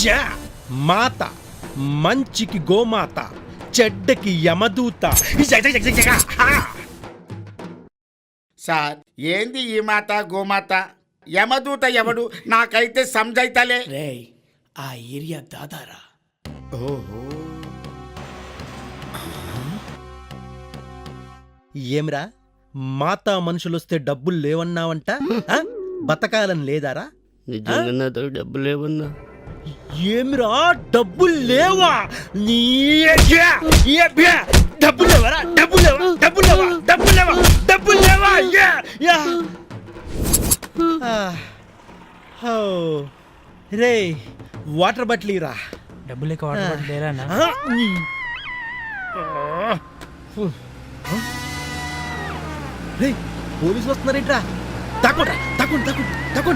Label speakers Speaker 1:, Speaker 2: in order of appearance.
Speaker 1: ఛ! మాత మంచికి గోమాత, చెడ్డకి యమదూత.
Speaker 2: సార్ ఏంది ఈ మాత గోమాత యమదూత ఎవడు నాకైతే సంజైతలే.
Speaker 3: రేయ్ ఆ ఏరియా దాదారా.
Speaker 2: ఓహో
Speaker 1: ఏమ్రా, మాతా మనుషులొస్తే డబ్బులు లేవన్నావంట? ఆ? బతకాలని లేదారా?
Speaker 4: నిజంగా నాతో డబ్బు లేవన్నా.
Speaker 1: ఏమిరా డబ్బులు లేవా? నీ డబ్బులు లేవరా? డబ్బులు లేవా? డబ్బులు లేవా? డబ్బులు లేవా? డబ్బులు లేవా? రే వాటర్ బాటిల్ ఇరా.
Speaker 5: డబ్బులు లేక వాటర్ బాటిల్ లేరా అన్న?
Speaker 1: రే పోలీసులు వస్తున్నారేంట్రా? తక్కువ తక్కువ తక్కువ తక్కువ